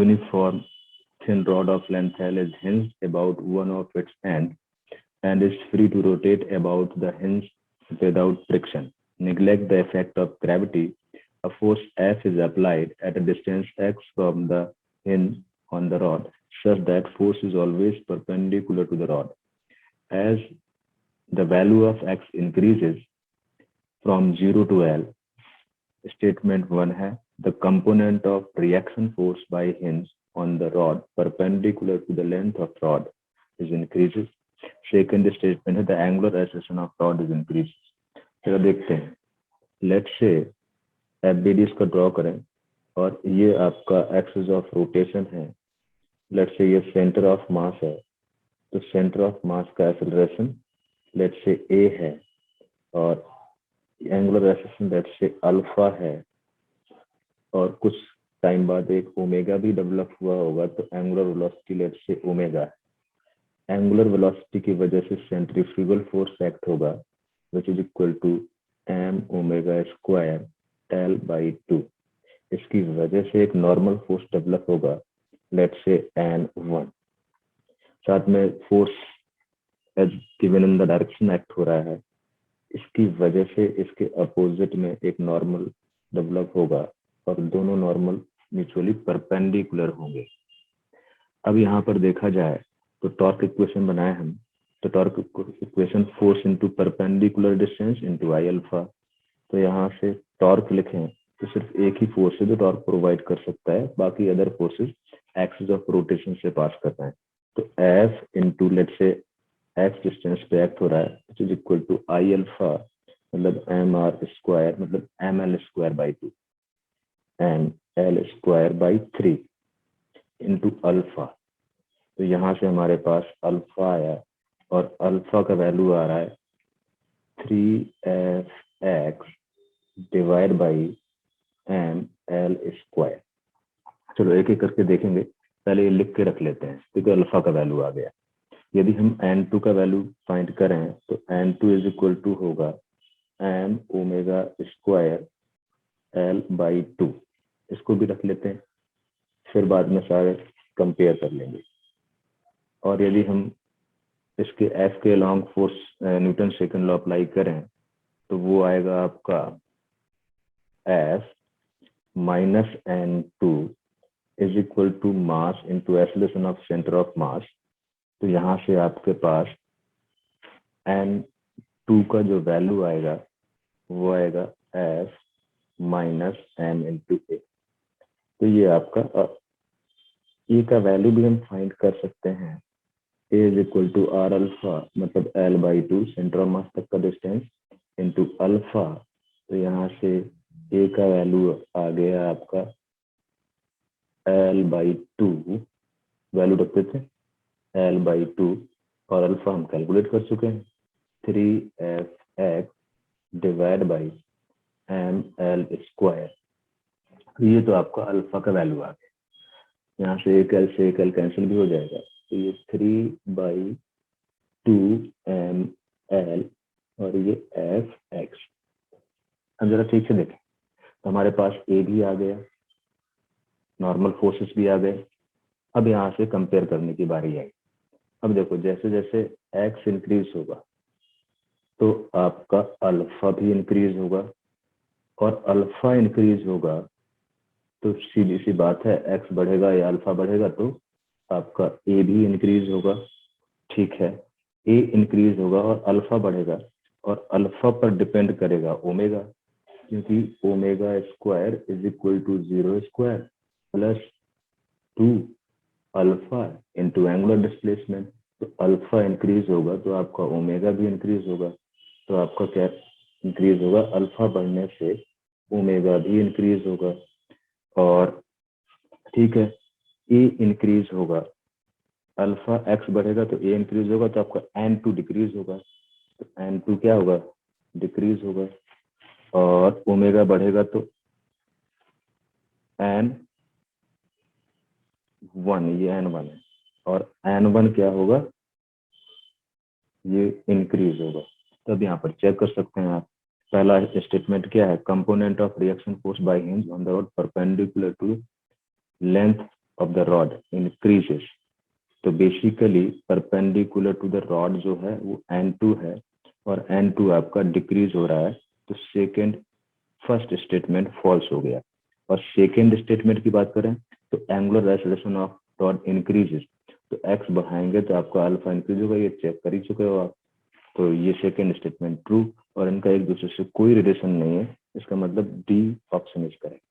uniform thin rod of length L is hinged about one of its ends and is free to rotate about the hinge without friction. Neglect the effect of gravity. A force F is applied at a distance x from the hinge on the rod, such that force is always perpendicular to the rod. As the value of x increases from 0 to L, statement 1 है, the component of reaction force by hinge on the rod perpendicular to the length of rod is increases. Second statement है, the angular acceleration of rod is increases. चलो देखते हैं. Let's say FBD इसका draw करें और ये आपका axis of rotation है. Let's say ये सेंटर ऑफ मास है, तो सेंटर ऑफ मास का एक्सेलरेशन लेट्स से a है और angular acceleration let's say alpha है और कुछ टाइम बाद एक ओमेगा भी डेवलप हुआ होगा, तो angular velocity let's say omega है. एंगुलर वेलोसिटी की वजह से सेंट्रीफ्यूगल फोर्स एक्ट होगा which is equal to m omega square L by 2. इसकी वजह से एक नॉर्मल फोर्स डेवलप होगा लेट्स से N1. साथ में force as given in the direction act हो रहा है, इसकी वजह से इसके अपोजिट में एक नॉर्मल डेवलप होगा और दोनों नॉर्मल म्यूचुअली परपेंडिकुलर होंगे. अब यहाँ पर देखा जाए तो टॉर्क इक्वेशन बनाए हम, तो torque equation force into perpendicular distance into I alpha. तो यहाँ से टॉर्क लिखें तो सिर्फ एक ही फोर्स है जो टॉर्क प्रोवाइड कर सकता है, बाकी other forces axis of rotation से पास कर रहे हैं. तो F into let's say x distance पे एक्ट हो रहा है which is equal to I alpha मतलब एम आर स्क्वायर मतलब m L square by 2 and L square by 3 into alpha. तो यहाँ से हमारे पास अल्फा आया और अल्फा का वैल्यू आ रहा है 3f(x) divide by m L square. चलो एक एक करके देखेंगे, पहले ये लिख के रख लेते हैं क्योंकि अल्फा का वैल्यू आ गया. यदि हम n2 का वैल्यू फाइंड करें तो n2 इज इक्वल टू होगा m omega square L by 2. इसको भी रख लेते हैं, फिर बाद में सारे कंपेयर कर लेंगे. और यदि हम इसके F के along force Newton second law apply करें तो वो आएगा आपका F minus N2 is equal to mass into acceleration of centre of mass. तो यहाँ से आपके पास N2 का जो वैल्यू आएगा वो आएगा F माइनस M इंटू ए. तो ये आपका ए का वैल्यू भी हम फाइंड कर सकते हैं. A is equal to r alpha मतलब L by 2 centre of mass तक का डिस्टेंस इंटू अल्फा. तो यहाँ से ए का वैल्यू आ गया आपका L बाई 2, वैल्यू रखते थे L बाई 2 और अल्फा हम कैलकुलेट कर चुके हैं 3f(x) divide by m L square. ये तो आपका अल्फा का वैल्यू आ गया. यहाँ से एक एल से एक एल कैंसिल भी हो जाएगा, तो ये 3/2ml और ये f(x). हम जरा ठीक से देखें तो हमारे पास ए भी आ गया, नॉर्मल फोर्सेस भी आ गए. अब यहाँ से कंपेयर करने की बारी आई. अब देखो जैसे जैसे एक्स इंक्रीज होगा तो आपका अल्फा भी इंक्रीज होगा और अल्फा इंक्रीज होगा तो सीधी सी बात है एक्स बढ़ेगा या अल्फा बढ़ेगा तो आपका ए भी इंक्रीज होगा. ठीक है, ए इंक्रीज होगा और अल्फा बढ़ेगा और अल्फा पर डिपेंड करेगा ओमेगा, क्योंकि omega square is equal to 0 square plus 2 alpha into angular displacement. तो अल्फा इंक्रीज होगा तो आपका ओमेगा भी इंक्रीज होगा. तो आपका क्या इंक्रीज होगा, अल्फा बढ़ने से ओमेगा भी इंक्रीज होगा. और ठीक है, ए इंक्रीज होगा, अल्फा एक्स बढ़ेगा तो ए इंक्रीज होगा तो आपका N2 डिक्रीज होगा. तो N2 क्या होगा, डिक्रीज होगा. और ओमेगा बढ़ेगा तो N1, ये N1 है और N1 क्या होगा, ये इंक्रीज होगा. तो अब यहाँ पर चेक कर सकते हैं आप. पहला स्टेटमेंट क्या है, component of reaction force by hinge on the rod perpendicular to length of the rod increases, तो basically perpendicular to the rod जो है वो N2 है और N2 आपका डिक्रीज हो रहा है, तो फर्स्ट स्टेटमेंट फॉल्स हो गया। और सेकेंड स्टेटमेंट की बात करें तो angular acceleration of rod increases, तो एक्स बढ़ाएंगे तो आपका अल्फा इंक्रीज होगा, ये चेक कर ही चुके हो आप। तो ये सेकेंड स्टेटमेंट ट्रू और इनका एक दूसरे से कोई रिलेशन नहीं है, इसका मतलब डी ऑप्शन इज करेक्ट।